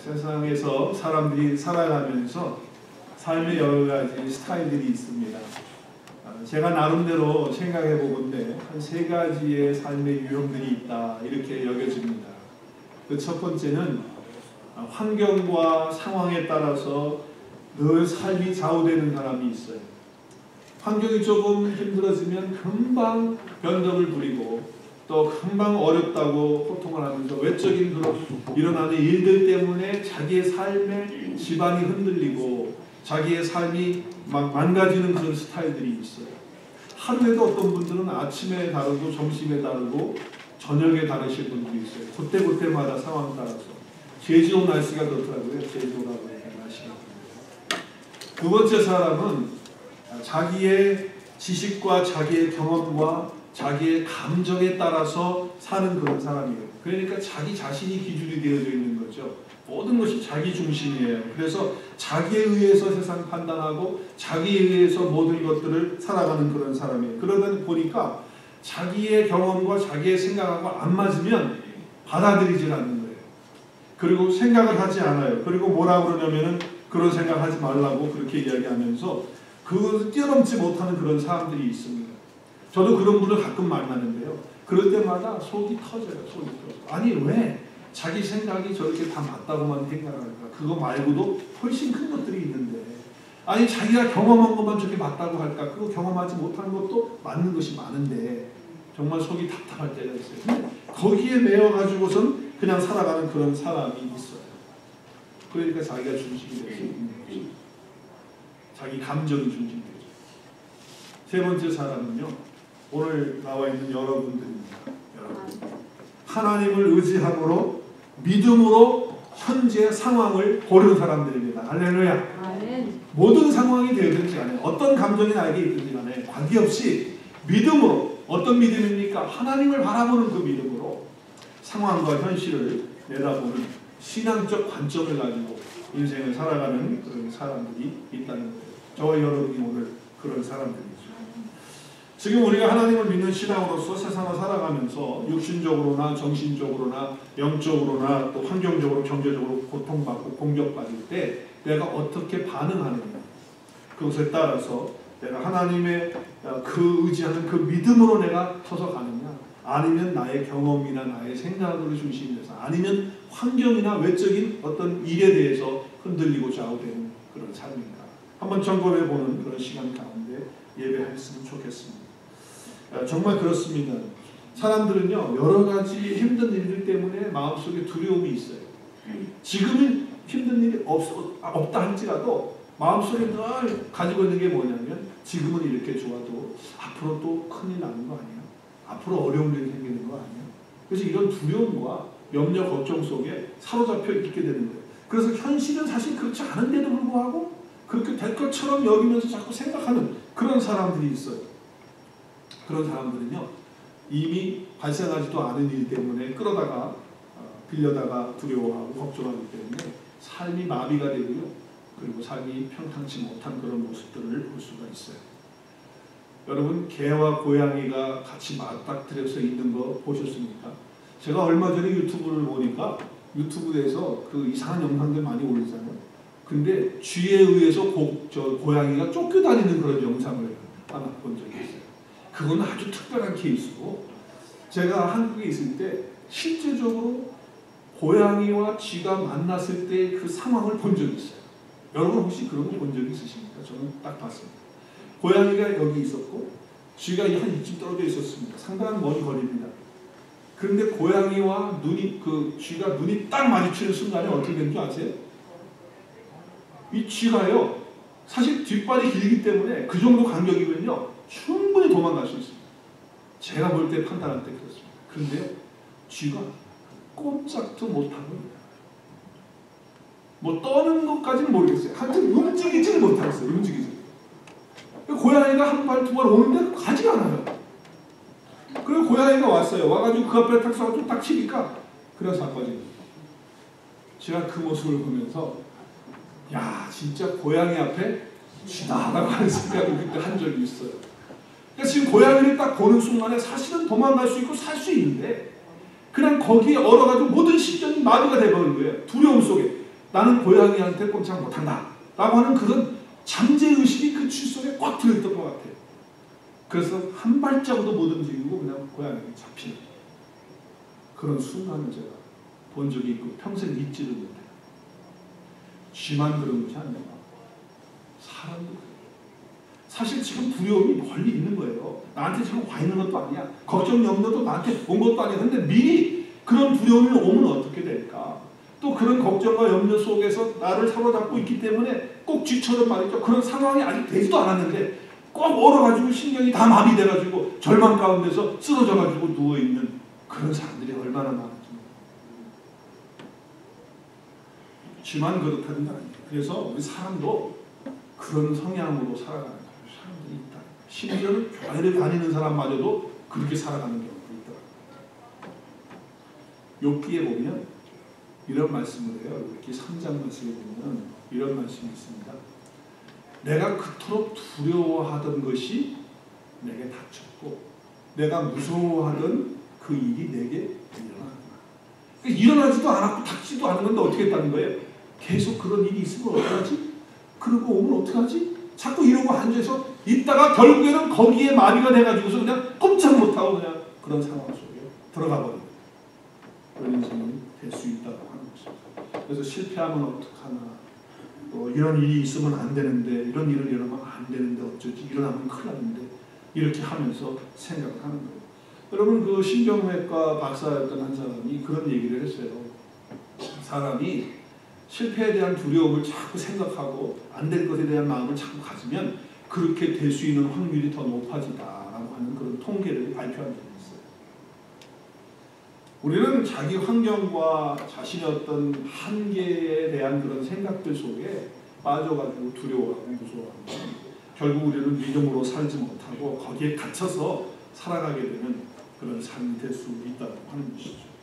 세상에서 사람들이 살아가면서 삶의 여러 가지 스타일들이 있습니다. 제가 나름대로 생각해 보건대 한 3가지의 삶의 유형들이 있다 이렇게 여겨집니다. 그 첫 번째는 환경과 상황에 따라서 늘 삶이 좌우되는 사람이 있어요. 환경이 조금 힘들어지면 금방 변덕을 부리고 또 금방 어렵다고 고통을 하면서 외적인 그런 일어나는 일들 때문에 자기의 삶의 기반이 흔들리고 자기의 삶이 막 망가지는 그런 스타일들이 있어요. 하루에도 어떤 분들은 아침에 다르고 점심에 다르고 저녁에 다르실 분들이 있어요. 그때그때마다 상황 따라서. 제주도 날씨가 그렇더라고요. 제주도라고 해서 날씨가. 두 번째 사람은 자기의 지식과 자기의 경험과 자기의 감정에 따라서 사는 그런 사람이에요. 그러니까 자기 자신이 기준이 되어져 있는 거죠. 모든 것이 자기 중심이에요. 그래서 자기에 의해서 세상 판단하고 자기에 의해서 모든 것들을 살아가는 그런 사람이에요. 그러다 보니까 자기의 경험과 자기의 생각하고 안 맞으면 받아들이질 않는 거예요. 그리고 생각을 하지 않아요. 그리고 뭐라 그러냐면은 그런 생각하지 말라고 그렇게 이야기하면서 그것을 뛰어넘지 못하는 그런 사람들이 있습니다. 저도 그런 분을 가끔 만나는데요. 그럴 때마다 속이 터져요. 속이 터져. 아니 왜 자기 생각이 저렇게 다 맞다고만 생각할까? 그거 말고도 훨씬 큰 것들이 있는데 아니 자기가 경험한 것만 저렇게 맞다고 할까? 그거 경험하지 못한 것도 맞는 것이 많은데 정말 속이 답답할 때가 있어요. 근데 거기에 매여가지고선 그냥 살아가는 그런 사람이 있어요. 그러니까 자기가 중심이 될 수 있는 거죠. 자기 감정이 중심이 되죠. 세 번째 사람은요. 오늘 나와 있는 여러분들입니다. 여러분. 하나님을 의지함으로 믿음으로 현재 상황을 고르는 사람들입니다. 할렐루야. 아멘. 모든 상황이 되든지 간에 어떤 감정이 나에게 있든지 간에 관계없이 믿음으로 어떤 믿음입니까? 하나님을 바라보는 그 믿음으로 상황과 현실을 내다보는 신앙적 관점을 가지고 인생을 살아가는 그런 사람들이 있다는 거예요. 저와 여러분이 오늘 그런 사람들이죠. 지금 우리가 하나님을 믿는 신앙으로서 세상을 살아가면서 육신적으로나 정신적으로나 영적으로나 또 환경적으로 경제적으로 고통받고 공격받을 때 내가 어떻게 반응하느냐 그것에 따라서 내가 하나님의 그 의지하는 그 믿음으로 내가 서서 가느냐 아니면 나의 경험이나 나의 생각으로 중심이 돼서 아니면 환경이나 외적인 어떤 일에 대해서 흔들리고 좌우되는 그런 삶인가 한번 점검해 보는 그런 시간 가운데 예배했으면 좋겠습니다. 정말 그렇습니다. 사람들은요 여러 가지 힘든 일들 때문에 마음속에 두려움이 있어요. 지금은 힘든 일이 없다 할지라도 마음속에 늘 가지고 있는 게 뭐냐면 지금은 이렇게 좋아도 앞으로 또 큰일 나는 거 아니야? 앞으로 어려운 일이 생기는 거 아니야? 그래서 이런 두려움과 염려 걱정 속에 사로잡혀 있게 되는 거예요. 그래서 현실은 사실 그렇지 않은데도 불구하고 그렇게 될 것처럼 여기면서 자꾸 생각하는 그런 사람들이 있어요. 그런 사람들은요 이미 발생하지도 않은 일 때문에 끌어다가 빌려다가 두려워하고 걱정하기 때문에 삶이 마비가 되고요 그리고 삶이 평탄치 못한 그런 모습들을 볼 수가 있어요. 여러분 개와 고양이가 같이 맞닥뜨려서 있는 거 보셨습니까? 제가 얼마 전에 유튜브를 보니까 유튜브에서 그 이상한 영상들 많이 올리잖아요. 근데 쥐에 의해서 고양이가 쫓겨다니는 그런 영상을 하나 본 적이 있어요. 그건 아주 특별한 케이스고 제가 한국에 있을 때 실제적으로 고양이와 쥐가 만났을 때 그 상황을 본 적이 있어요. 여러분 혹시 그런 거 본 적 있으십니까? 저는 딱 봤습니다. 고양이가 여기 있었고 쥐가 한 이쯤 떨어져 있었습니다. 상당한 먼 거리입니다. 그런데 고양이와 쥐가 눈이 딱 마주치는 순간에 어떻게 된 줄 아세요? 이 쥐가요 사실 뒷발이 길기 때문에 그 정도 간격이면요 충분히 도망갈 수 있습니다. 제가 볼 때 판단할 때 그렇습니다. 그런데요 쥐가 꼼짝도 못한 겁니다. 뭐 떠는 것까지는 모르겠어요. 하여튼 움직이지를 못하겠어요. 움직이지. 고양이가 한 발, 두 발 오는데 가지 않아요. 그리고 고양이가 왔어요. 와가지고 그 앞에 딱 서서 딱 치니까 그래서 자빠진 거예요. 제가 그 모습을 보면서 야 진짜 고양이 앞에 쥐다라고 하는 생각을 그때 한 적이 있어요. 그러니까 지금 고양이를 딱 보는 순간에 사실은 도망갈 수 있고 살 수 있는데 그냥 거기에 얼어가지고 모든 심정이 마비가 돼버린 거예요. 두려움 속에. 나는 고양이한테 꼼짝 못한다 라고 하는 그런 잠재의식이 그 칫솔에 꽉 들어있던 것 같아요. 그래서 한 발자국도 못 움직이고 그냥 고양이에 잡히는 그런 순간을 제가 본 적이 있고 평생 잊지를 못해요. 쥐만 그런 것이 아니라 사람도 그래요. 사실 지금 두려움이 멀리 있는 거예요. 나한테 지금 와 있는 것도 아니야. 걱정 염려도 나한테 온 것도 아니야. 근데 미리 그런 두려움이 오면 어떻게 될까? 또 그런 걱정과 염려 속에서 나를 사로잡고 있기 때문에 꼭 쥐처럼 말이죠. 그런 상황이 아직 되지도 않았는데 꼭 얼어가지고 신경이 다 마비돼가지고 절망 가운데서 쓰러져가지고 누워있는 그런 사람들이 얼마나 많은지. 쥐만 그렇다는 거 아니에요. 그래서 우리 사람도 그런 성향으로 살아가는 사람들이 있다. 심지어는 교회를 다니는 사람마저도 그렇게 살아가는 경우도 있더라고요. 욥기에 보면 이런 말씀을 해요. 욥기 3장 말씀에 보면 이런 말씀이 있습니다. 내가 그토록 두려워하던 것이 내게 닥쳤고 내가 무서워하던 그 일이 내게 일어났구나. 그러니까 일어나지도 않았고 닥치지도 않은 건데 어떻게 했다는 거예요? 계속 그런 일이 있으면 어떡하지? 그러고 오면 어떡하지? 자꾸 이러고 앉아서 있다가 결국에는 거기에 마비가 돼가지고서 그냥 꼼짝 못하고 그냥 그런 상황 속에 들어가 버려요. 그런 인생이 될 수 있다고 하는 것입니다. 그래서 실패하면 어떡하나, 또 이런 일이 있으면 안 되는데, 이런 일을 일어나면 안 되는데 어쩌지, 일어나면 큰일 나는데, 이렇게 하면서 생각을 하는 거예요. 여러분, 그 신경외과 박사였던 한 사람이 그런 얘기를 했어요. 사람이 실패에 대한 두려움을 자꾸 생각하고 안 될 것에 대한 마음을 자꾸 가지면 그렇게 될 수 있는 확률이 더 높아지다라고 하는 그런 통계를 발표한 적이 있어요. 우리는 자기 환경과 자신의 어떤 한계에 대한 그런 생각들 속에 빠져가지고 두려워하고 무서워하고 결국 우리는 믿음으로 살지 못하고 거기에 갇혀서 살아가게 되는 그런 삶이 될 수 있다고 하는 것이죠.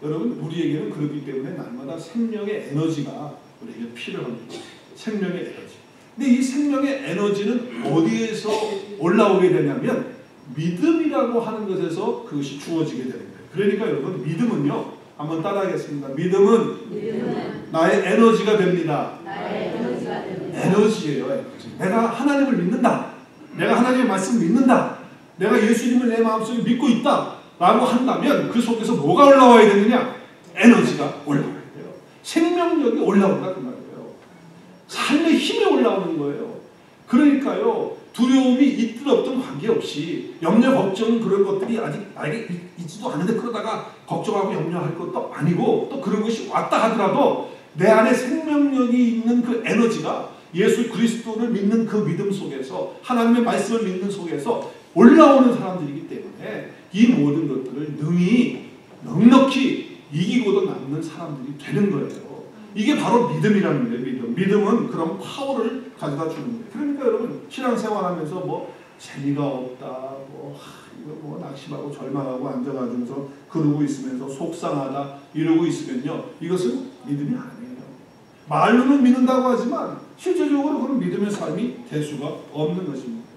여러분, 우리에게는 그렇기 때문에 날마다 생명의 에너지가 우리에게 필요합니다. 생명의 에너지. 근데 이 생명의 에너지는 어디에서 올라오게 되냐면 믿음이라고 하는 것에서 그것이 주어지게 되는 거예요. 그러니까 여러분, 믿음은요, 한번 따라하겠습니다. 믿음은 나의 에너지가 됩니다. 에너지예요. 에너지. 내가 하나님을 믿는다. 내가 하나님의 말씀을 믿는다. 내가 예수님을 내 마음속에 믿고 있다 라고 한다면 그 속에서 뭐가 올라와야 되느냐? 에너지가 올라와야 돼요. 생명력이 올라온다 그 말이에요. 삶의 힘이 올라오는 거예요. 그러니까요, 두려움이 있든 없든 관계없이 염려, 걱정 그런 것들이 아직 나에게 있지도 않은데 그러다가 걱정하고 염려할 것도 아니고 또 그런 것이 왔다 하더라도 내 안에 생명력이 있는 그 에너지가 예수 그리스도를 믿는 그 믿음 속에서 하나님의 말씀을 믿는 속에서 올라오는 사람들이기 때문에 이 모든 것들을 능히 넉넉히 이기고도 남는 사람들이 되는 거예요. 이게 바로 믿음이라는 거예요. 믿음은 그런 파워를 가져다 주는 거예요. 그러니까 여러분, 신앙생활하면서 뭐 재미가 없다, 이거 뭐 낙심하고 절망하고 앉아가지고서 그러고 있으면서 속상하다 이러고 있으면요, 이것은 믿음이 아니에요. 말로는 믿는다고 하지만 실제적으로 그런 믿음의 삶이 될 수가 없는 것입니다.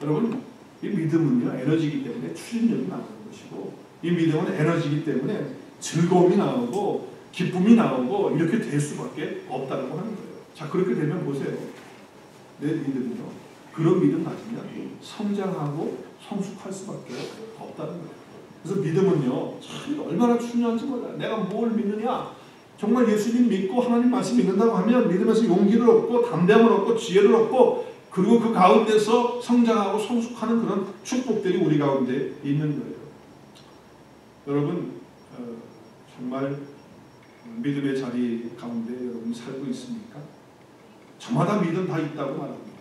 여러분, 이 믿음은요, 에너지이기 때문에 추진력이 나오는 것이고, 이 믿음은 에너지이기 때문에 즐거움이 나오고 기쁨이 나오고 이렇게 될 수밖에 없다고 하는 거예요. 자, 그렇게 되면 보세요. 내 믿음은요, 그런 믿음 가지면 성장하고 성숙할 수밖에 없다는 거예요. 그래서 믿음은요, 참 얼마나 중요한지 몰라요. 내가 뭘 믿느냐? 정말 예수님 믿고 하나님 말씀 믿는다고 하면 믿음에서 용기를 얻고 담대함을 얻고 지혜를 얻고 그리고 그 가운데서 성장하고 성숙하는 그런 축복들이 우리 가운데 있는 거예요. 여러분, 정말 믿음의 자리 가운데 여러분 살고 있습니까? 저마다 믿음 다 있다고 말합니다.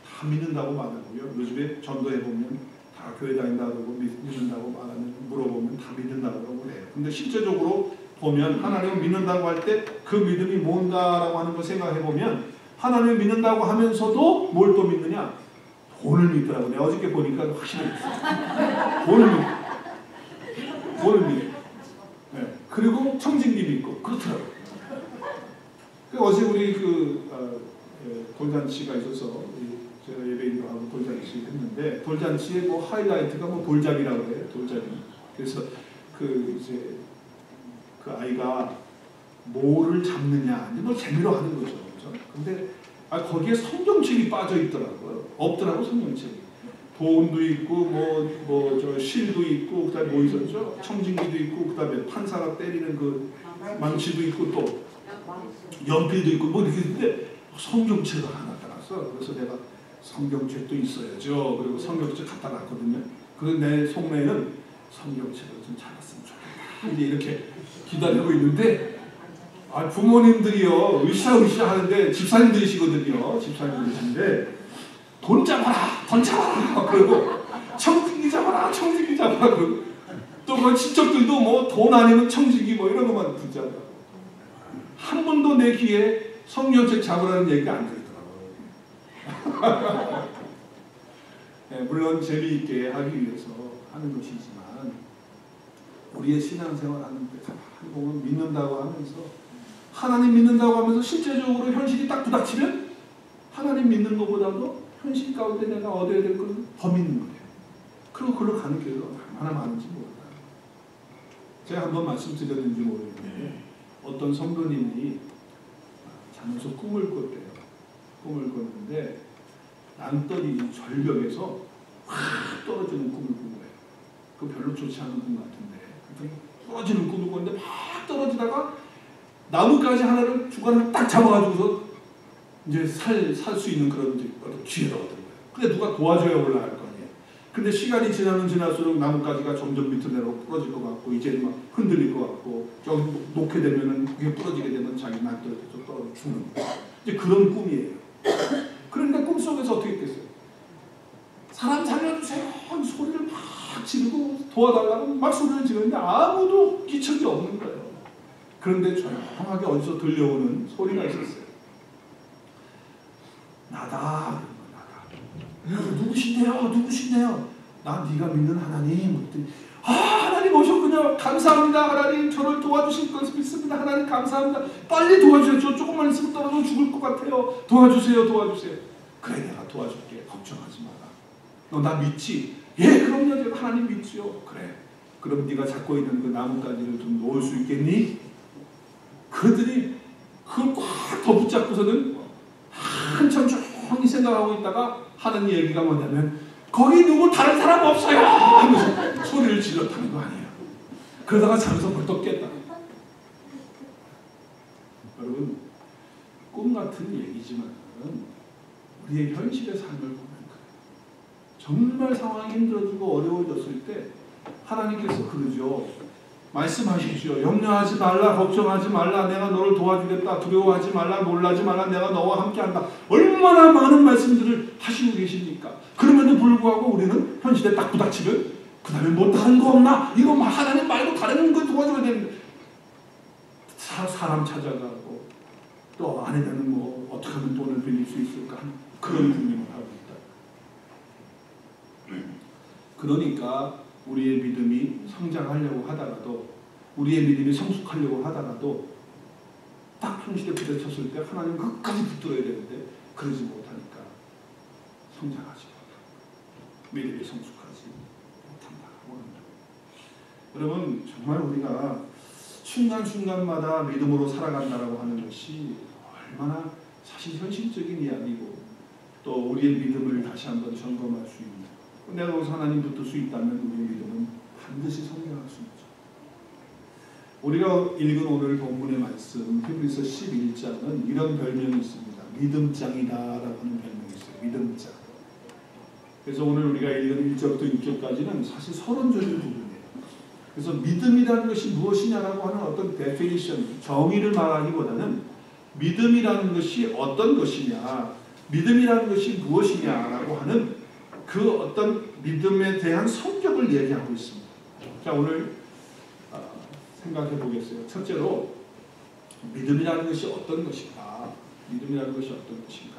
다 믿는다고 말하고요. 요즘에 전도해보면 다 교회 다닌다고 믿는다고 말하면, 물어보면 다 믿는다고 그래요. 근데 실제적으로 보면 하나님을 믿는다고 할 때 그 믿음이 뭔가라고 하는 걸 생각해보면 하나님을 믿는다고 하면서도 뭘 또 믿느냐? 돈을 믿더라고요. 내가 어저께 보니까 확실히 돈을 믿고 돈을 믿고 네. 그리고 청진기 믿고 그렇더라고요. 어제 우리 돌잔치가 있어서 제가 예배인도 하고 돌잔치 했는데 돌잔치의 뭐 하이라이트가 뭐 돌잡이라고 해요. 돌잡이. 그래서 그 아이가 뭐를 잡느냐, 이제 뭐 재미로 하는 거죠. 그렇죠? 근데 거기에 성경책이 빠져 있더라고요. 없더라고, 성경책이. 보험도 있고, 저 실도 있고, 그 다음에 뭐 있었죠? 청진기도 있고, 그 다음에 판사가 때리는 그 망치도 있고, 또 연필도 있고, 뭐 이렇게 있는데 성경책을 하나 따랐어. 그래서 내가 성경책도 있어야죠. 그리고 성경책 갖다 놨거든요. 그래서 내 속내에는 성경책을 좀 찾았으면 좋겠다. 이제 이렇게 기다리고 있는데, 부모님들이요, 으쌰으쌰 하는데, 집사님들이시거든요. 집사님들이신데, 돈 잡아라! 돈 잡아라! 그리고 청진기 잡아라! 청진기 잡아라! 그리고 또 그 친척들도 뭐 돈 아니면 청진기 뭐 이런 것만 붙잡아. 한 번도 내 귀에 성경책 잡으라는 얘기가 안 들리더라고요. 네, 물론 재미있게 하기 위해서 하는 것이지만 우리의 신앙생활 하는데 보면 믿는다고 하면서 하나님 믿는다고 하면서 실제적으로 현실이 딱 부닥치면 하나님 믿는 것보다도 현실 가운데 내가 얻어야 될 것은 더 믿는 거예요. 그리고 그걸로 가는 길이 얼마나 많은지 모르다. 제가 한번 말씀드렸는지 모르겠는데 어떤 성도님이 자면서 꿈을 꿨대요. 꿈을 꿨는데 낭떠러지 절벽에서 확 떨어지는 꿈을 꾼 거예요. 그 별로 좋지 않은 꿈 같은데 떨어지는 꿈을 꿨는데 막 떨어지다가 나뭇가지 하나를 중간에 딱 잡아가지고서 이제 살 수 있는 그런 기회를 얻은 거예요. 근데 누가 도와줘야 올라갈 거 아니에요. 근데 시간이 지나면 지날수록 나뭇가지가 점점 밑으로 내려 부러질 것 같고 이제 막 흔들릴 것 같고 저기 놓게 되면은 그게 부러지게 되면 자기 낭떠러지에서 떨어져 죽는 거예요. 이제 그런 꿈이에요. 그런데 꿈속에서 어떻게 됐어요? 사람 살려주세요 소리를 막 지르고 도와달라고 막 소리를 지르는데 아무도 기척이 없는 거예요. 그런데 조용하게 어디서 들려오는 소리가 있었어요. 나다. 누구신데요? 누구신데요? 나 네가 믿는 하나님. 하나님 오셨군요. 감사합니다. 하나님 저를 도와주실 것을 믿습니다. 하나님 감사합니다. 빨리 도와주세요. 저 조금만 있으면 떨어져 죽을 것 같아요. 도와주세요. 도와주세요. 그래 내가 도와줄게. 걱정하지 마라. 너 나 믿지? 예 그럼요. 제가 하나님 믿지요. 그래. 그럼 네가 잡고 있는 그 나뭇가지를 좀 놓을 수 있겠니? 그들이 그걸 꽉 더 붙잡고서는 한참 조용히 생각하고 있다가 하는 얘기가 뭐냐면 거기 누구 다른 사람 없어요 하면서 소리를 질렀다는 거 아니에요. 그러다가 잠에서 벌떡 깼다. 여러분 꿈 같은 얘기지만 우리의 현실의 삶을 보면 그래요. 정말 상황이 힘들어지고 어려워졌을 때 하나님께서 그러죠. 말씀하십시오. 염려하지 말라, 걱정하지 말라, 내가 너를 도와주겠다, 두려워하지 말라, 놀라지 말라, 내가 너와 함께한다. 얼마나 많은 말씀들을 하시고 계십니까? 그럼에도 불구하고 우리는 현실에 딱 부닥치면 그 다음에 뭐 다른 거 없나? 이거 하나님 말고 다른 거 도와줘야 되는데 사람 찾아가고 또 아내는 뭐 어떻게 하면 돈을 빌릴 수 있을까? 그런 고민을 하고 있다. 그러니까 우리의 믿음이 성장하려고 하다가도 우리의 믿음이 성숙하려고 하다가도 딱 현실에 부딪혔을 때 하나님 끝까지 붙들어야 되는데 그러지 못하니까 성장하지 못한다. 믿음이 성숙하지 못한다고 합니다. 여러분 정말 우리가 순간순간마다 믿음으로 살아간다라고 하는 것이 얼마나 사실 현실적인 이야기고 또 우리의 믿음을 다시 한번 점검할 수 있는 내가 거기서 하나님 붙을 수 있다면 우리의 믿음은 반드시 성장할 수 있죠. 우리가 읽은 오늘 본문의 말씀 히브리서 11장은 이런 별명이 있습니다. 믿음장이다라고 하는 별명이 있어요. 믿음장. 그래서 오늘 우리가 읽은 1절부터 6절까지는 사실 서론적인 부분이에요. 그래서 믿음이라는 것이 무엇이냐라고 하는 어떤 데피니션, 정의를 말하기보다는 믿음이라는 것이 어떤 것이냐, 믿음이라는 것이 무엇이냐라고 하는 그 어떤 믿음에 대한 성격을 얘기하고 있습니다. 자 오늘 생각해 보겠어요. 첫째로 믿음이라는 것이 어떤 것인가? 믿음이라는 것이 어떤 것인가?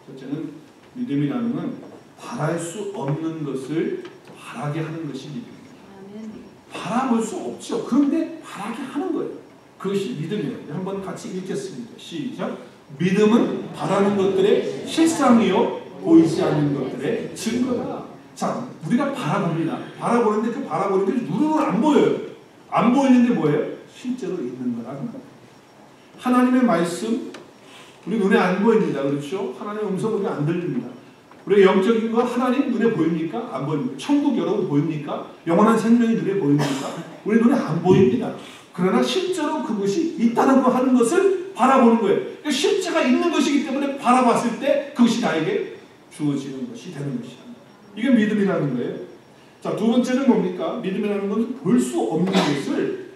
첫째는 믿음이라는 건 바랄 수 없는 것을 바라게 하는 것이 믿음입니다. 바라볼 수 없죠. 그런데 바라게 하는 거예요. 그것이 믿음이에요. 한번 같이 읽겠습니다. 시작. 믿음은 바라는 것들의 실상이요 보이지 않는 것들의 증거다. 자, 우리가 바라봅니다. 바라보는데 그 바라보는 게 눈으로 안 보여요. 안 보이는데 뭐예요? 실제로 있는 거라. 하나님의 말씀 우리 눈에 안 보입니다. 그렇죠? 하나님의 음성 우리 안 들립니다. 우리 영적인 거 하나님 눈에 보입니까? 안 보입니다. 천국 여러분 보입니까? 영원한 생명이 눈에 보입니까? 우리 눈에 안 보입니다. 그러나 실제로 그것이 있다는 거 하는 것을 바라보는 거예요. 그러니까 실제가 있는 것이기 때문에 바라봤을 때 그것이 나에게 주어지는 것이 되는 것이다. 이게 믿음이라는 거예요. 자, 두 번째는 뭡니까? 믿음이라는 것은 볼 수 없는 것을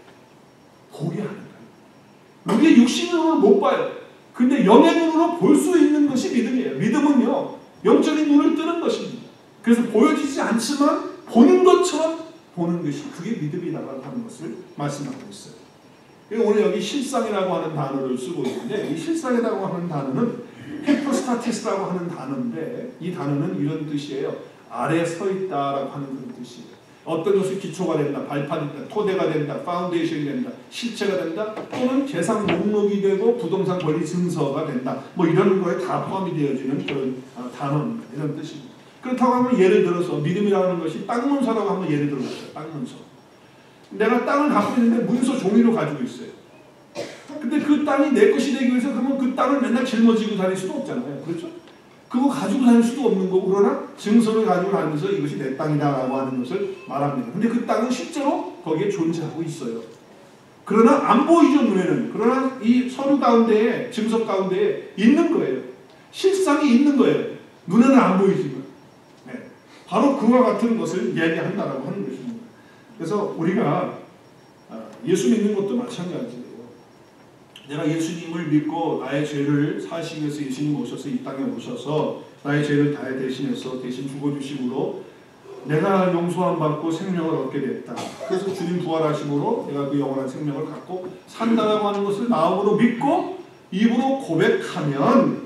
보게 하는 거예요. 우리의 육신의 눈으로 못 봐요. 근데 영의 눈으로 볼 수 있는 것이 믿음이에요. 믿음은요, 영적인 눈을 뜨는 것입니다. 그래서 보여지지 않지만 보는 것처럼 보는 것이 그게 믿음이라고 하는 것을 말씀하고 있어요. 오늘 여기 실상이라고 하는 단어를 쓰고 있는데 이 실상이라고 하는 단어는 헤포스타티스라고 하는 단어인데 이 단어는 이런 뜻이에요. 아래에 서 있다라고 하는 그런 뜻이에요. 어떤 것이 기초가 된다, 발판이 된다, 토대가 된다, 파운데이션이 된다, 실체가 된다, 또는 재산 목록이 되고 부동산 권리 증서가 된다. 뭐 이런 거에 다 포함이 되어지는 그런 단어입니다. 이런 뜻입니다. 그렇다고 하면 예를 들어서 믿음이라는 것이 땅 문서라고 한번 예를 들어볼게요. 땅 문서. 내가 땅을 갖고 있는데 문서 종이로 가지고 있어요. 근데 그 땅이 내 것이 되기 위해서 그러면 그 땅을 맨날 짊어지고 다닐 수도 없잖아요. 그렇죠? 그거 가지고 다닐 수도 없는 거고 그러나 증서를 가지고 다니면서 이것이 내 땅이다라고 하는 것을 말합니다. 근데 그 땅은 실제로 거기에 존재하고 있어요. 그러나 안 보이죠, 눈에는. 그러나 이 서류 가운데에, 증서 가운데에 있는 거예요. 실상이 있는 거예요. 눈에는 안 보이지만. 네. 바로 그와 같은 것을 얘기한다라고 하는 것입니다. 그래서 우리가 예수 믿는 것도 마찬가지예요. 내가 예수님을 믿고 나의 죄를 사하시기 위해서 예수님 오셔서 이 땅에 오셔서 나의 죄를 다 대신해서 대신 죽어주심으로 내가 용서함 받고 생명을 얻게 됐다. 그래서 주님 부활하심으로 내가 그 영원한 생명을 갖고 산다라고 하는 것을 마음으로 믿고 입으로 고백하면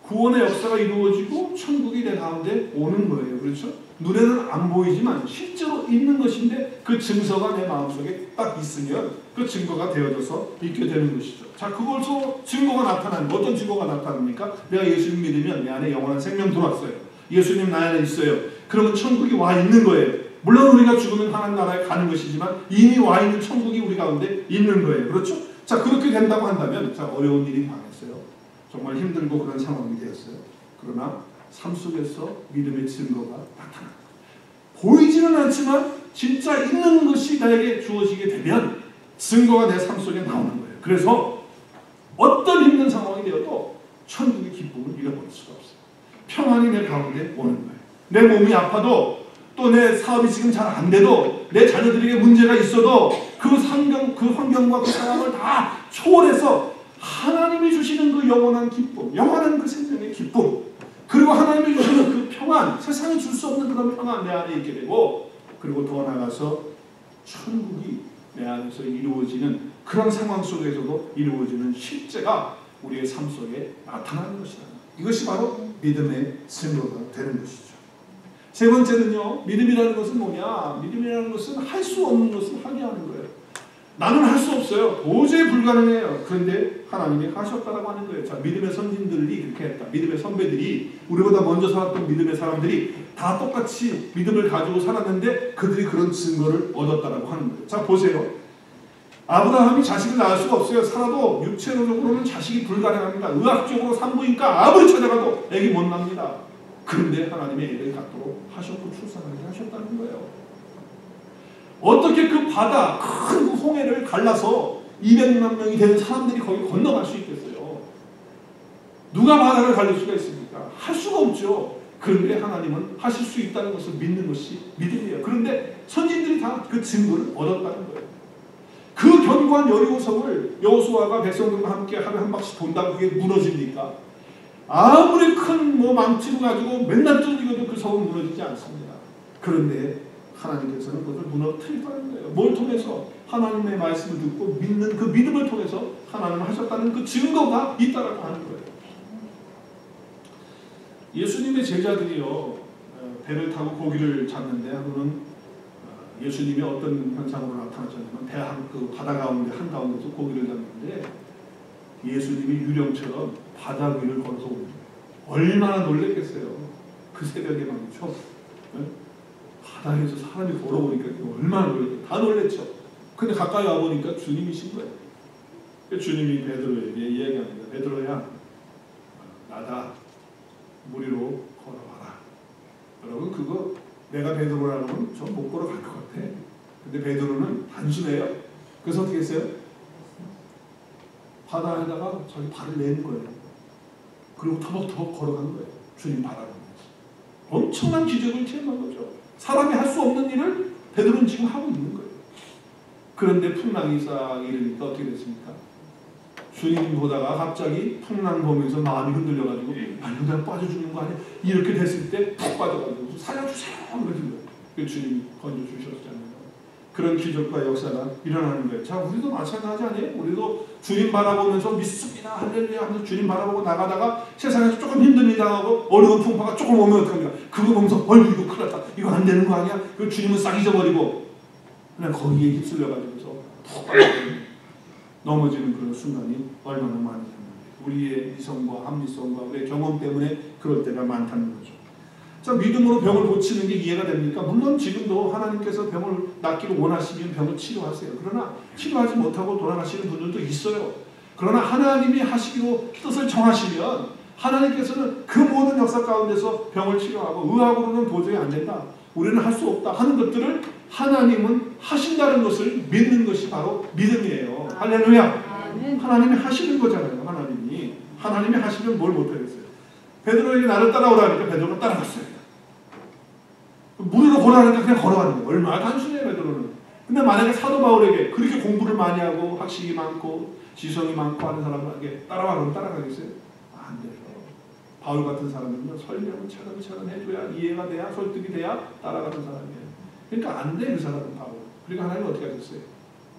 구원의 역사가 이루어지고 천국이 내 가운데 오는 거예요. 그렇죠? 눈에는 안 보이지만 실제로 있는 것인데 그 증서가 내 마음속에 딱 있으면 그 증거가 되어져서 있게 되는 것이죠. 자, 그걸로 증거가 나타나는 어떤 증거가 나타납니까? 내가 예수님 믿으면 내 안에 영원한 생명 들어왔어요. 예수님 나 안에 있어요. 그러면 천국이 와 있는 거예요. 물론 우리가 죽으면 하나님 나라에 가는 것이지만 이미 와 있는 천국이 우리 가운데 있는 거예요. 그렇죠? 자, 그렇게 된다고 한다면 자, 어려운 일이 당했어요. 정말 힘들고 그런 상황이 되었어요. 그러나 삶 속에서 믿음의 증거가 나타납니다. 보이지는 않지만 진짜 있는 것이 나에게 주어지게 되면 증거가 내 삶 속에 나오는 거예요. 그래서 어떤 힘든 상황이 되어도 천국의 기쁨을 잃어버릴 수가 없어요. 평안이 내 가운데 오는 거예요. 내 몸이 아파도 또 내 사업이 지금 잘 안 돼도 내 자녀들에게 문제가 있어도 그 환경과 그 상황을 다 초월해서 하나님이 주시는 그 영원한 기쁨, 영원한 그 생명의 기쁨, 그리고 하나님이 주시는 그 평안, 세상이 줄 수 없는 그런 평안 내 안에 있게 되고, 그리고 더 나아가서 천국이 내 안에서 이루어지는 그런 상황 속에서도 이루어지는 실제가 우리의 삶 속에 나타나는 것이다. 이것이 바로 믿음의 증거가 되는 것이죠. 세 번째는요, 믿음이라는 것은 뭐냐? 믿음이라는 것은 할 수 없는 것을 하게 하는 거예요. 나는 할 수 없어요. 도저히 불가능해요. 그런데 하나님이 하셨다라고 하는 거예요. 자, 믿음의 선진들이 그렇게 했다. 믿음의 선배들이, 우리보다 먼저 살았던 믿음의 사람들이 다 똑같이 믿음을 가지고 살았는데 그들이 그런 증거를 얻었다라고 하는 거예요. 자, 보세요. 아브라함이 자식을 낳을 수가 없어요. 살아도 육체적으로는 자식이 불가능합니다. 의학적으로 산부인과 아무리 찾아가도 애기 못 납니다. 그런데 하나님의 애를 갖도록 하셨고 출산하게 하셨다는 거예요. 어떻게 그 바다, 큰 그 홍해를 갈라서 200만 명이 되는 사람들이 거기 건너갈 수 있겠어요? 누가 바다를 갈릴 수가 있습니까? 할 수가 없죠. 그런데 하나님은 하실 수 있다는 것을 믿는 것이 믿음이에요. 그런데 선진들이 다 그 증거를 얻었다는 거예요. 그 견고한 여리고성을 여호수아가 백성들과 함께 하루에 한 바퀴 돈다고 그게 무너집니까? 아무리 큰 망치를 가지고 맨날 뚫리고도 그 성은 무너지지 않습니다. 그런데 하나님께서는 그것을 무너뜨리다는 거예요. 뭘 통해서? 하나님의 말씀을 듣고 믿는 그 믿음을 통해서 하나님을 하셨다는 그 증거가 있다라고 하는 거예요. 예수님의 제자들이요, 배를 타고 고기를 잡는데 하루는 예수님이 어떤 현상으로 나타나셨냐면 그 바다 가운데 한가운데서 고기를 잡는데 예수님이 유령처럼 바다 위를 걸어서 오는 거예요. 얼마나 놀랬겠어요. 그 새벽에 말이죠. 바다에서 사람이 걸어오니까 얼마나 놀랬겠어요. 다 놀랬죠. 근데 가까이 와보니까 주님이신 거예요. 주님이 베드로에게 이야기합니다. 베드로야, 나다. 무리로 걸어와라. 여러분, 그거 내가 베드로라면 전 못 걸어갈 것 같아. 근데 베드로는 단순해요. 그래서 어떻게 했어요? 바다에다가 자기 발을 내는 거예요. 그리고 터벅터벅 걸어간 거예요. 주님 바라보면서. 엄청난 기적을 체험한 거죠. 사람이 할 수 없는 일을 베드로는 지금 하고 있는 거예요. 그런데 풍랑이 싹 일으니까 어떻게 됐습니까? 주님 보다가 갑자기 풍랑 보면서 마음이 흔들려가지고 이거 내가 빠져 죽는 거 아니야? 이렇게 됐을 때 푹 빠져가지고 살려주세요! 그러는 거예요. 그 주님 건져주셨잖아요. 그런 기적과 역사가 일어나는 거예요. 자, 우리도 마찬가지 아니에요? 우리도 주님 바라보면서 믿습니다. 할렐루야 하면서 주님 바라보고 나가다가 세상에서 조금 힘듦이 당하고 어려운 풍파가 조금 오면 어떡합니까? 그거 보면서 어이구 이거 큰일 났다. 이거 안 되는 거 아니야? 그 주님은 싹 잊어버리고 그냥 거기에 휩쓸려가지고서 푹 빠져버리고 넘어지는 그런 순간이 얼마나 많이 있는지. 우리의 이성과 합리성과 우리의 경험 때문에 그럴 때가 많다는 거죠. 자, 믿음으로 병을 고치는 게 이해가 됩니까? 물론 지금도 하나님께서 병을 낫기를 원하시면 병을 치료하세요. 그러나 치료하지 못하고 돌아가시는 분들도 있어요. 그러나 하나님이 하시기로 뜻을 정하시면 하나님께서는 그 모든 역사 가운데서 병을 치료하고 의학으로는 도저히 안 된다. 우리는 할 수 없다 하는 것들을 하나님은 하신다는 것을 믿는 것이 바로 믿음이에요. 할렐루야. 하나님이 하시는 거잖아요. 하나님이 하시면 뭘 못하겠어요. 베드로에게 나를 따라오라니까 베드로가 따라갔어요. 무리로 걸어가니까 그냥 걸어가는 거예요. 얼마나 단순해요, 베드로는. 근데 만약에 사도 바울에게 그렇게 공부를 많이 하고 학식이 많고 지성이 많고 하는 사람에게 따라와 그러면 따라가겠어요? 안 돼요. 바울 같은 사람은요, 설명을 차근차근 해줘야 이해가 돼야 설득이 돼야 따라가는 사람이에요. 그러니까 안 돼, 그 사람은 바울. 그러니까 하나님 어떻게 하셨어요?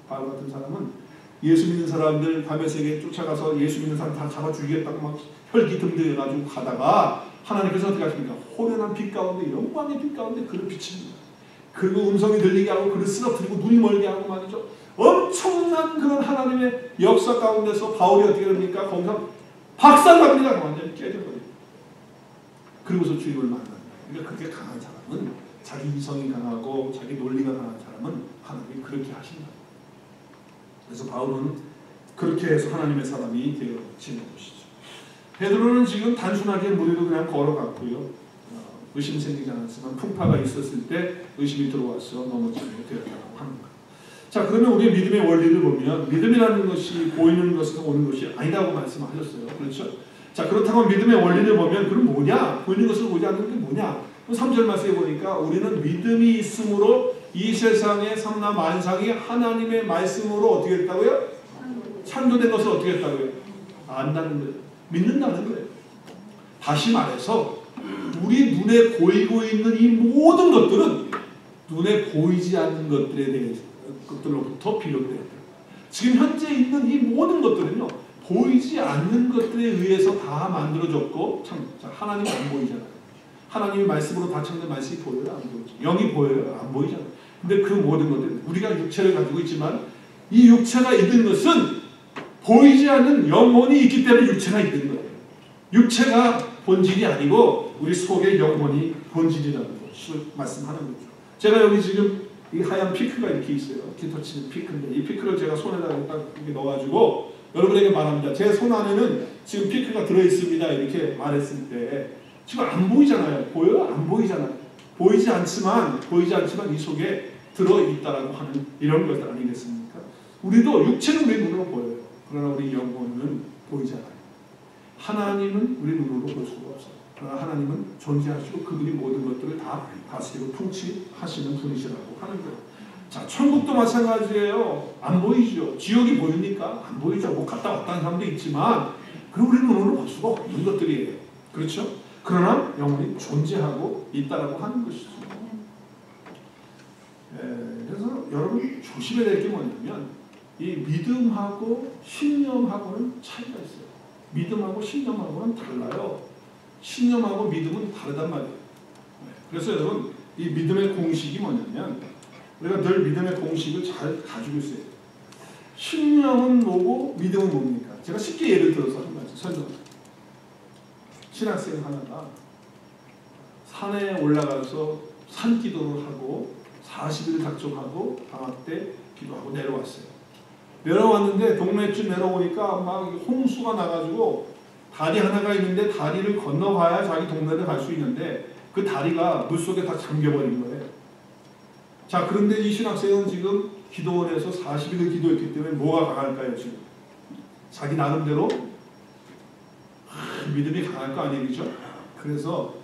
바울 같은 사람은 예수 믿는 사람들 다메섹에 쫓아가서 예수 믿는 사람 다 잡아 죽이겠다고 막 혈기등등해가지고 가다가 하나님께서 어떻게 하십니까? 호련한 빛 가운데, 영광의 빛 가운데 그를 비칩니다. 그리고 음성이 들리게 하고 그를 쓰러뜨리고 눈이 멀게 하고 말이죠. 엄청난 그런 하나님의 역사 가운데서 바울이 어떻게 됩니까? 거기서 박살납니다. 완전히 깨져버려요. 그리고서 주님을 만납니다. 그러니까 그렇게 강한 사람은, 자기 이성이 강하고 자기 논리가 강한 사람은 하나님이 그렇게 하신다. 그래서 바울은 그렇게 해서 하나님의 사람이 되어지는 것이죠. 베드로는 지금 단순하게 무리로 그냥 걸어갔고요. 의심 생기지 않았지만 풍파가 있었을 때 의심이 들어와서 넘어지게 되었다고 합니다. 자, 그러면 우리의 믿음의 원리를 보면 믿음이라는 것이 보이는 것에서 오는 것이 아니라고 말씀하셨어요. 그렇죠? 자, 그렇다고 믿음의 원리를 보면 그럼 뭐냐? 보이는 것을 보지 않는 게 뭐냐? 3절 말씀에 보니까 우리는 믿음이 있으므로 이 세상의 삼라 만상이 하나님의 말씀으로 어떻게 했다고요? 창조된 것을 어떻게 했다고요? 안다는 거예요. 믿는다는 거예요. 다시 말해서 우리 눈에 보이고 있는 이 모든 것들은 눈에 보이지 않는 것들에 대해서 것들로부터 비롯돼요. 지금 현재 있는 이 모든 것들은요, 보이지 않는 것들에 의해서 다 만들어졌고, 참, 하나님이 안 보이잖아요. 하나님의 말씀으로 다 창조된 말씀이 보여요? 안 보이죠? 영이 보여요? 안 보이잖아요. 근데 그 모든 것들, 우리가 육체를 가지고 있지만 이 육체가 있는 것은 보이지 않는 영혼이 있기 때문에 육체가 있는 거예요. 육체가 본질이 아니고 우리 속의 영혼이 본질이라는 것을 말씀하는 거죠. 제가 여기 지금 이 하얀 피크가 이렇게 있어요. 기타 치는 피크인데 이 피크를 제가 손에다가 딱 이렇게 넣어가지고 여러분에게 말합니다. 제 손 안에는 지금 피크가 들어있습니다. 이렇게 말했을 때 지금 안 보이잖아요. 보여요? 안 보이잖아요. 보이지 않지만 이 속에 들어있다라고 하는 이런 것들 아니겠습니까? 우리도 육체는 우리 눈으로 보여요. 그러나 우리 영혼은 보이지 않아요. 하나님은 우리 눈으로 볼 수가 없어요. 그러나 하나님은 존재하시고 그분이 모든 것들을 다 다스리고 통치하시는 분이시라고 하는 거예요. 자, 천국도 마찬가지예요. 안 보이죠. 지옥이 보입니까? 안 보이죠. 뭐 갔다 왔다는 사람도 있지만 그럼 우리 눈으로 볼 수가 없는 것들이에요. 그렇죠? 그러나 영혼이 존재하고 있다라고 하는 것이죠. 그래서 여러분 조심해야 될 게 뭐냐면 이 믿음하고 신념하고는 차이가 있어요. 믿음하고 신념하고는 달라요. 신념하고 믿음은 다르단 말이에요. 그래서 여러분 이 믿음의 공식이 뭐냐면 우리가 늘 믿음의 공식을 잘 가지고 있어요. 신념은 뭐고 믿음은 뭡니까? 제가 쉽게 예를 들어서 한 말씀 설명합니다. 신학생 하나가 산에 올라가서 산기도를 하고 40일 작정하고 방학 때 기도하고 내려왔어요. 내려왔는데 동네쯤 내려오니까 막 홍수가 나가지고 다리 하나가 있는데 다리를 건너가야 자기 동네를 갈 수 있는데 그 다리가 물속에 다 잠겨버린 거예요. 자, 그런데 이 신학생은 지금 기도원에서 40일을 기도했기 때문에 뭐가 강할까요? 지금 자기 나름대로 믿음이 강할 거 아니겠죠? 그래서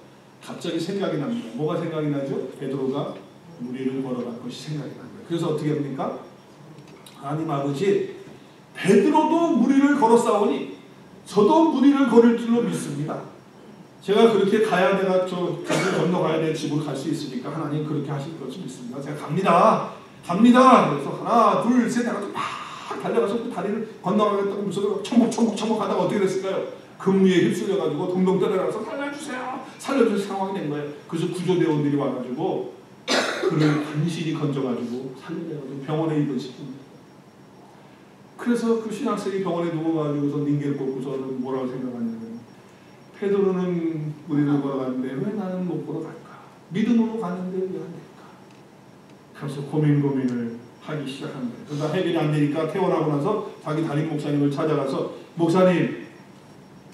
갑자기 생각이 납니다. 뭐가 생각이 나죠? 베드로가 무리를 걸어갈 것이 생각이 납니다. 그래서 어떻게 합니까? 하나님 아버지, 베드로도 무리를 걸어 싸우니 저도 무리를 걸을 줄로 믿습니다. 제가 그렇게 가야 내가 저 강을 건너가야 내 집으로 갈 수 있으니까 하나님 그렇게 하실 것을 믿습니다. 제가 갑니다. 그래서 하나, 둘, 셋 해가지고 막 달려가서 그 다리를 건너가겠다고 무슨 첨벅 하다가 어떻게 됐을까요? 급류에 휩쓸려가지고 동동 떨어져서 살려줄 상황이 된 거예요. 그래서 구조대원들이 와가지고 그를 간신히 건져가지고 살려가지고 병원에 입원시킵니다. 그래서 그 신학생이 병원에 누워가지고서 링겔 꽂고서는 뭐라고 생각하냐면, 베드로는 무리를 걸어갔는데 왜 나는 못 걸어갈까? 믿음으로 갔는데 왜 안 될까? 그래서 고민을 하기 시작한 거예요. 그러다 해결이 안 되니까 퇴원하고 나서 자기 담임 목사님을 찾아가서, 목사님,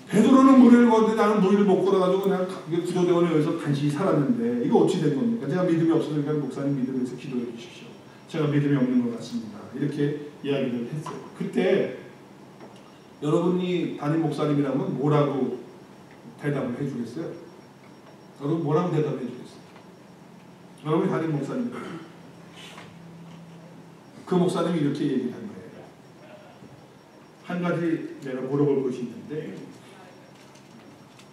베드로는 무리를 걷는데 나는 무리를 못 걸어가지고 그냥 구조대원에 의해서 간신히 살았는데 이거 어찌 된 겁니까? 제가 믿음이 없으니까 목사님 믿음에서 기도해 주십시오. 제가 믿음이 없는 것 같습니다. 이렇게 이야기를 했어요. 그때 여러분이 담임 목사님이라면 뭐라고 대답을 해주겠어요? 여러분 뭐라고 대답해 주겠어요? 여러분이 담임 목사님, 그 목사님이 이렇게 얘기를 한 거예요. 한 가지 내가 물어볼 것이 있는데,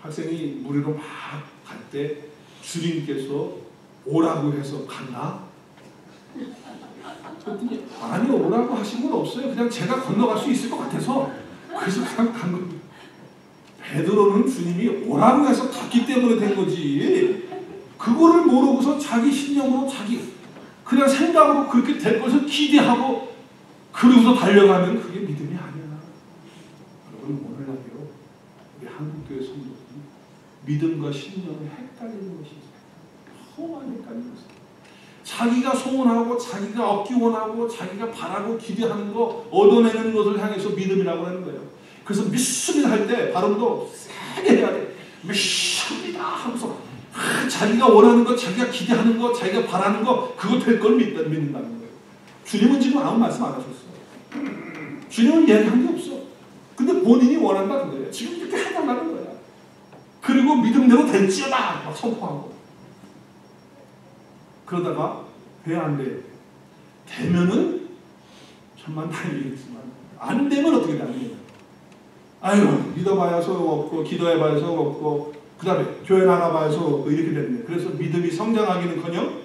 학생이 무리로 막 갈 때 주님께서 오라고 해서 갔나? 그랬더니 아니요, 오라고 하신 건 없어요. 그냥 제가 건너갈 수 있을 것 같아서 그래서 그냥 간 겁니다. 베드로는 주님이 오라고 해서 갔기 때문에 된 거지, 그거를 모르고서 자기 신념으로 자기 그냥 생각으로 그렇게 될 것을 기대하고 그러고서 달려가면 그게 믿음이 아니야. 여러분, 오늘날요 우리 한국교회 성도들이 믿음과 신념을 헷갈리는 것이 너무 많이 헷갈리는 것이에요. 자기가 소원하고 자기가 얻기 원하고 자기가 바라고 기대하는 거 얻어내는 것을 향해서 믿음이라고 하는 거예요. 그래서 믿습니다 할 때 발음도 세게 해야 돼. 믿습니다 하면서 자기가 원하는 것, 자기가 기대하는 것, 자기가 바라는 것, 그거 될 걸 믿는다는 거예요. 주님은 지금 아무 말씀 안 하셨어요. 주님은 이야기한 게 없어. 근데 본인이 원한다는 거예요. 지금 이렇게 해달라는 거야. 그리고 믿음대로 될지어다 막 선포하고. 그러다가 왜 안 돼요? 되면은 천만 다행이겠지만 안 되면 어떻게 돼? 안 돼요. 아유, 믿어봐야 소용없고 기도해봐야 소용없고 그 다음에 교회 나가봐야 소용없고 이렇게 되는 거예요. 그래서 믿음이 성장하기는커녕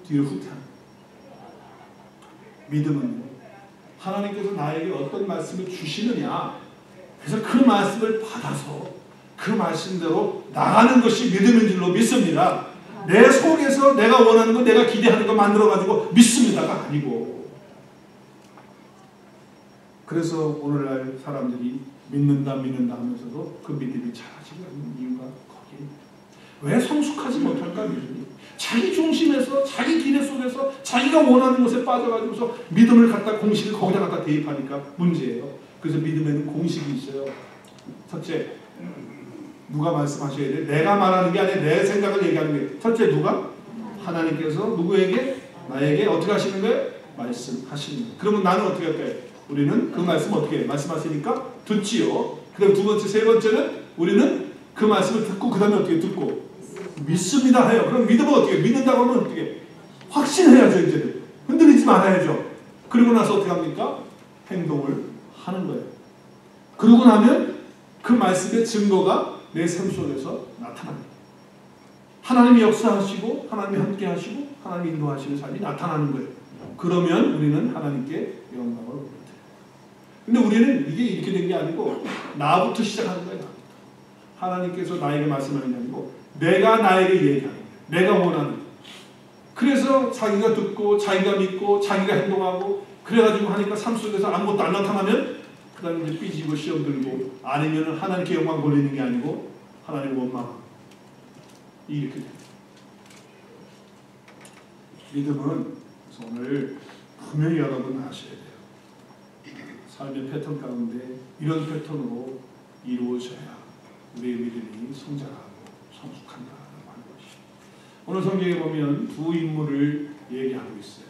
뒤로 후퇴하는 거예요. 믿음은 하나님께서 나에게 어떤 말씀을 주시느냐, 그래서 그 말씀을 받아서 그 말씀대로 나가는 것이 믿음인 줄로 믿습니다. 내 속에서 내가 원하는 거, 내가 기대하는 거 만들어가지고 믿습니다가 아니고. 그래서 오늘날 사람들이 믿는다 하면서도 그 믿음이 작아지지 않는 이유가 거기입니다. 왜 성숙하지 못할까 믿음이? 자기 중심에서 자기 기대 속에서 자기가 원하는 것에 빠져가지고서 믿음을 갖다 공식을 거기다 갖다 대입하니까 문제예요. 그래서 믿음에는 공식이 있어요. 첫째, 누가 말씀하셔야 돼? 내가 말하는 게 아니라 내 생각을 얘기하는 게. 첫째, 누가? 하나님께서 누구에게? 나에게 어떻게 하시는 거예요? 말씀하시는 거예요. 그러면 나는 어떻게 할까요? 우리는 그 말씀 어떻게 해요? 말씀하시니까 듣지요. 그 다음 두 번째, 세 번째는 우리는 그 말씀을 듣고 그 다음에 어떻게 듣고 믿습니다 해요. 그럼 믿음은 어떻게 해요? 믿는다고 하면 어떻게 해요? 확신해야죠. 이제는 흔들리지 말아야죠. 그리고 나서 어떻게 합니까? 행동을 하는 거예요. 그러고 나면 그 말씀의 증거가 내 삶 속에서 나타납니다. 하나님이 역사하시고 하나님이 함께 하시고 하나님이 인도하시는 삶이 나타나는 거예요. 그러면 우리는 하나님께 영광을 올려드려요. 근데 우리는 이게 이렇게 된 게 아니고 나부터 시작하는 거예요. 하나님께서 나에게 말씀하는 게 아니고 내가 나에게 얘기하는 거예요. 내가 원하는 거예요. 그래서 자기가 듣고 자기가 믿고 자기가 행동하고 그래가지고 하니까 삶 속에서 아무것도 안 나타나면 그 다음에 이제 삐지고 시험 들고 아니면 하나님께 영광 돌리는 게 아니고 하나님 원망 이렇게 됩니다. 믿음은 오늘 분명히 여러분 아셔야 돼요. 삶의 패턴 가운데 이런 패턴으로 이루어져야 우리의 믿음이 성장하고 성숙한다라고 하는 것이죠. 오늘 성경에 보면 두 인물을 얘기하고 있어요.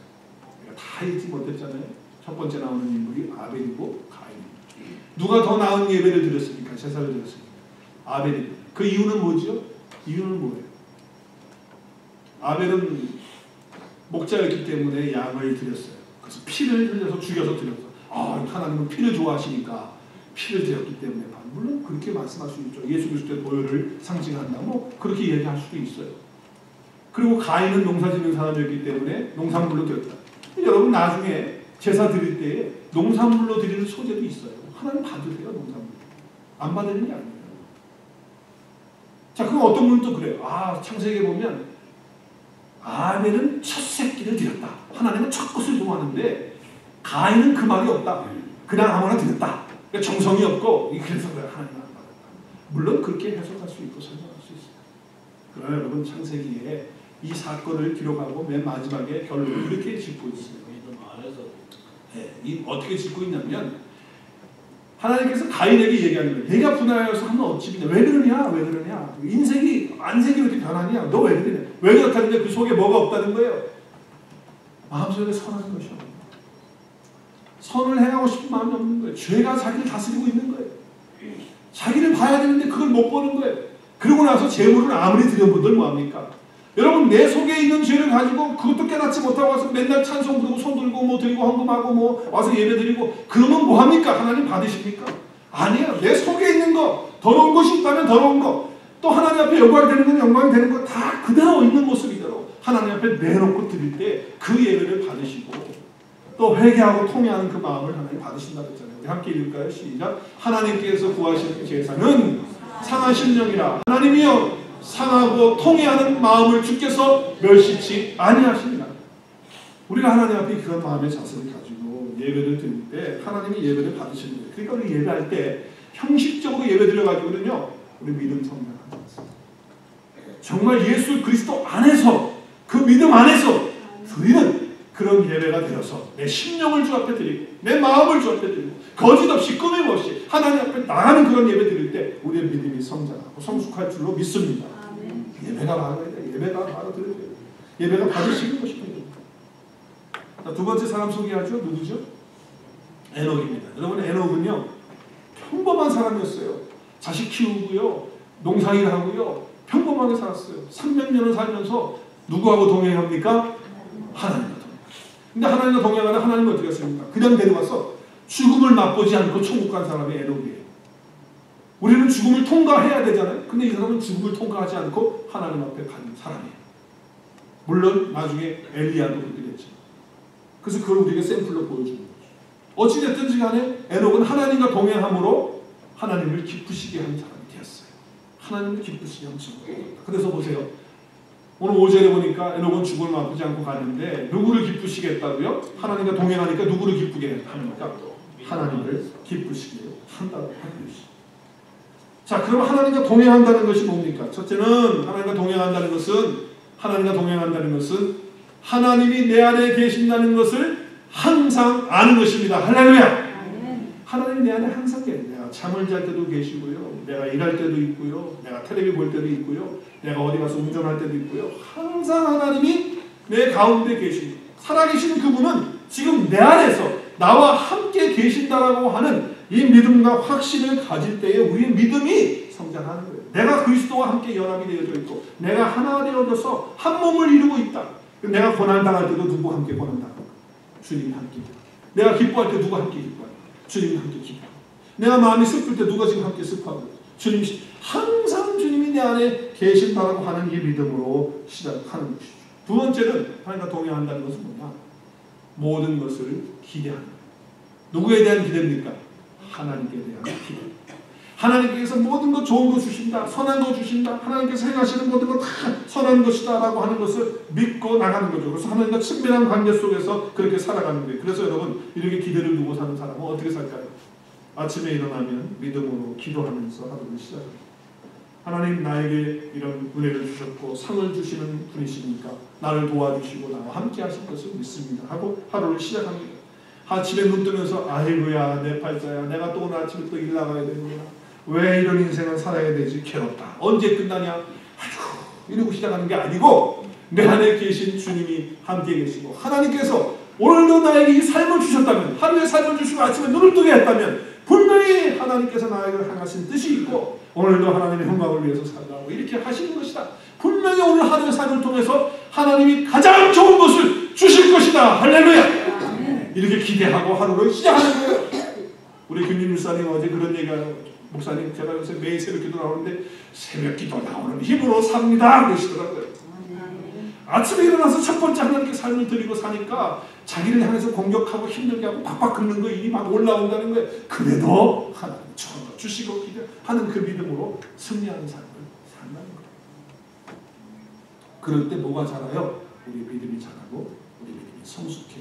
우리가 다 읽지 못했잖아요. 첫 번째 나오는 인물이 아벨이고 가인입니다. 누가 더 나은 예배를 드렸습니까? 제사를 드렸습니까? 아벨입니다. 그 이유는 뭐죠? 이유는 뭐예요? 아벨은 목자였기 때문에 양을 드렸어요. 그래서 피를 흘려서 죽여서 드렸어. 하나님은 피를 좋아하시니까 피를 드렸기 때문에. 물론 그렇게 말씀할 수 있죠. 예수 그리스도의 보혈을 상징한다. 그렇게 얘기할 수도 있어요. 그리고 가인은 농사짓는 사람이었기 때문에 농산물로 드렸다. 여러분 나중에 제사 드릴 때 농산물로 드리는 소재도 있어요. 하나님 받으세요. 농산물. 안 받는 게 아니에요. 자, 그럼 어떤 분은 또 그래요. 창세기에 보면 아벨은 첫 새끼를 드렸다. 하나님은 첫 것을 좋아하는데 가인은 그 말이 없다. 그냥 아무나 드렸다. 그러니까 정성이 없고 그래서 그래 하나님 안 받았다. 물론 그렇게 해석할 수 있고 설명할 수 있어요. 그러나 여러분 창세기에 이 사건을 기록하고 맨 마지막에 결론을 이렇게 짓고 있어요. 어떻게 짓고 있냐면 하나님께서 가인에게 얘기하는 거예요. 내가 분하여서 하면 어찌 비냐. 왜 그러냐. 인생이 안색이 이렇게 변하냐. 너 왜 그러냐. 왜 그렇다는데 그 속에 뭐가 없다는 거예요. 마음속에 선한 것이 없는 거예요. 선을 행하고 싶은 마음이 없는 거예요. 죄가 자기를 다스리고 있는 거예요. 자기를 봐야 되는데 그걸 못 보는 거예요. 그러고 나서 재물을 아무리 드린 분들 뭐합니까? 여러분 내 속에 있는 죄를 가지고 그것도 깨닫지 못하고 와서 맨날 찬송 부르고 손 들고 드리고 헌금하고 와서 예배 드리고 그러면 뭐합니까? 하나님 받으십니까? 아니에요. 내 속에 있는 거 더러운 것이 있다면 더러운 거 또 하나님 앞에 영광이 되는 건 영광이 되는 거 다 그대로 있는 모습이대로 하나님 앞에 내놓고 드릴 때 그 예배를 받으시고 또 회개하고 통회하는 그 마음을 하나님 받으신다고 했잖아요. 우리 함께 읽을까요? 시작. 하나님께서 구하시는 제사는 상한 심령이라 하나님이여 상하고 통회하는 마음을 주께서 멸시치 아니하십니다. 우리가 하나님 앞에 그런 마음의 자세를 가지고 예배를 드릴 때 하나님이 예배를 받으시는 거예요. 그러니까 우리 예배할 때 형식적으로 예배 드려가지고는요 우리 믿음 성장하지 않습니다. 정말 예수 그리스도 안에서 그 믿음 안에서 드리는 그런 예배가 되어서 내 심령을 주 앞에 드리고 내 마음을 주 앞에 드리고 거짓 없이 꾸밈 없이 하나님 앞에 나가는 그런 예배 드릴 때 우리의 믿음이 성장하고 성숙할 줄로 믿습니다. 예배가 바로 드려야 돼요. 예배가 받으시는 것입니다. 자, 두 번째 사람 소개하죠. 누구죠? 에녹입니다. 여러분 에녹은요 평범한 사람이었어요. 자식 키우고요 농사일 하고요 평범하게 살았어요. 300년을 살면서 누구하고 동행합니까? 하나님과 동행. 근데 하나님과 동행하는 하나님은 어떻게 했습니까? 그냥 데려와서 죽음을 맛보지 않고 천국 간 사람이 에녹이에요. 우리는 죽음을 통과해야 되잖아요. 근데 이 사람은 죽음을 통과하지 않고 하나님 앞에 가는 사람이에요. 물론 나중에 엘리야도 그렇게 됐죠. 그래서 그걸 우리에게 샘플로 보여주는 거죠. 어찌됐든지 간에 에녹은 하나님과 동행함으로 하나님을 기쁘시게 하는 사람이 되었어요. 하나님을 기쁘시게 하는 친구가 되었다. 그래서 보세요. 오늘 5절에 보니까 에녹은 죽음을 맛보지 않고 가는데 누구를 기쁘시게 했다고요? 하나님과 동행하니까 누구를 기쁘게 합니까? 하나님을 기쁘시게 한다고 하는 것이죠. 자, 그럼 하나님과 동행한다는 것이 뭡니까? 첫째는 하나님과 동행한다는 것은 하나님이 내 안에 계신다는 것을 항상 아는 것입니다. 할렐루야. 하나님이 내 안에 항상 계세요. 내가 잠을 잘 때도 계시고요. 내가 일할 때도 있고요. 내가 텔레비 볼 때도 있고요. 내가 어디 가서 운전할 때도 있고요. 항상 하나님이 내 가운데 계십니다. 살아계시는 그분은 지금 내 안에서 나와 함께 계신다라고 하는 이 믿음과 확신을 가질 때에 우리의 믿음이 성장하는 거예요. 내가 그리스도와 함께 연합이 되어져 있고 내가 하나 되어져서 한 몸을 이루고 있다. 내가 고난당할 때도 누구 함께 고난당할까? 주님이 함께. 내가 기뻐할 때 누가 함께 기뻐할까? 주님이 함께 기뻐하고. 내가 마음이 슬플 때 누가 지금 함께 슬퍼하고? 주님이 항상 주님이 내 안에 계신다라고 하는 이 믿음으로 시작하는 것이죠. 두 번째는 하나님과 동행한다는 것은 뭐냐? 모든 것을 기대하는 거예요. 누구에 대한 기대입니까? 하나님께 대한 기대. 하나님께서 모든 것 좋은 거 주신다. 선한 거 주신다. 하나님께서 행하시는 모든 것 다 선한 것이다 라고 하는 것을 믿고 나가는 거죠. 그래서 하나님과 친밀한 관계 속에서 그렇게 살아가는 거예요. 그래서 여러분 이렇게 기대를 두고 사는 사람은 어떻게 살까요? 아침에 일어나면 믿음으로 기도하면서 하루를 시작합니다. 하나님 나에게 이런 은혜를 주셨고 상을 주시는 분이시니까 나를 도와주시고 나와 함께 하실 것을 믿습니다 하고 하루를 시작합니다. 아침에 눈 뜨면서 아이고야 내 팔자야, 내가 또 오늘 아침에 또 일 나가야 되는구나, 왜 이런 인생을 살아야 되지, 괴롭다, 언제 끝나냐, 아이고 이러고 시작하는 게 아니고 내 안에 계신 주님이 함께 계시고 하나님께서 오늘도 나에게 이 삶을 주셨다면, 하루의 삶을 주시고 아침에 눈을 뜨게 했다면 분명히 하나님께서 나에게 향하신 뜻이 있고 오늘도 하나님의 영광을 위해서 살라고 이렇게 하시는 것이다. 분명히 오늘 하루의 삶을 통해서 하나님이 가장 좋은 것을 주실 것이다. 할렐루야. 이렇게 기대하고 하루를 시작하는 거예요. 우리 김림 목사님 어제 그런 얘기하는, 목사님 제가 요새 매일 새벽 기도 나오는데 새벽 기도 나오는 힘으로 삽니다 그러시더라고요. 아침에 일어나서 첫 번째 하나님께 삶을 드리고 사니까 자기를 향해서 공격하고 힘들게 하고 팍팍 긁는 거 일이 막 올라온다는 거예요. 그래도 하나님 주시고 기대하는 그 믿음으로 승리하는 삶을 산다는 거예요. 그럴 때 뭐가 자라요? 우리 믿음이 자라고 우리 믿음이 성숙해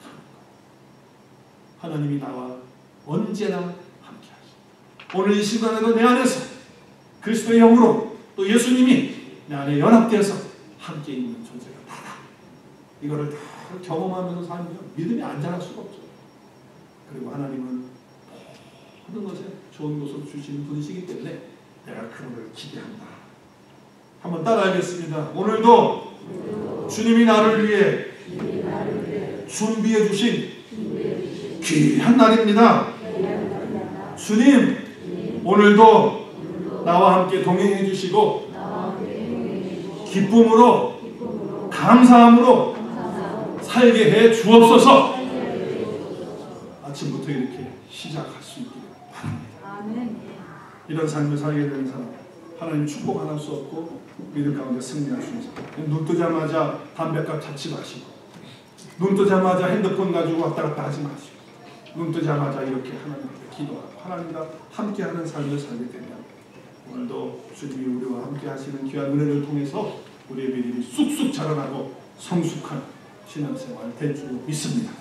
가는 거예요. 하나님이 나와 언제나 함께 하십니다. 오늘 이 시간에도 내 안에서 그리스도의 영으로 또 예수님이 내 안에 연합되어서 함께 있는 존재가 나다. 이거를 다 경험하면서 살면 믿음이 안 자랄 수가 없죠. 그리고 하나님은 모든 것에 좋은 것으로 주시는 분이시기 때문에 내가 그분을 기대한다. 한번 따라하겠습니다. 오늘도 주님이 나를 위해 준비해 주신 귀한 날입니다. 주님, 오늘도 나와 함께 동행해 주시고 기쁨으로 감사함으로 살게 해 주옵소서. 아침부터 이렇게 시작할 수 있기를 바랍니다. 이런 삶을 살게 되는 사람 하나님 축복 안 할 수 없고 믿음 가운데 승리할 수 있는 사람. 눈 뜨자마자 담배값 찾지 마시고, 눈 뜨자마자 핸드폰 가지고 왔다 갔다 하지 마시고, 눈 뜨자마자 이렇게 하나님께 기도하고 하나님과 함께하는 삶을 살게 되면 오늘도 주님이 우리와 함께 하시는 귀한 은혜를 통해서 우리의 믿음이 쑥쑥 자라나고 성숙한 신앙생활 될 줄 믿습니다.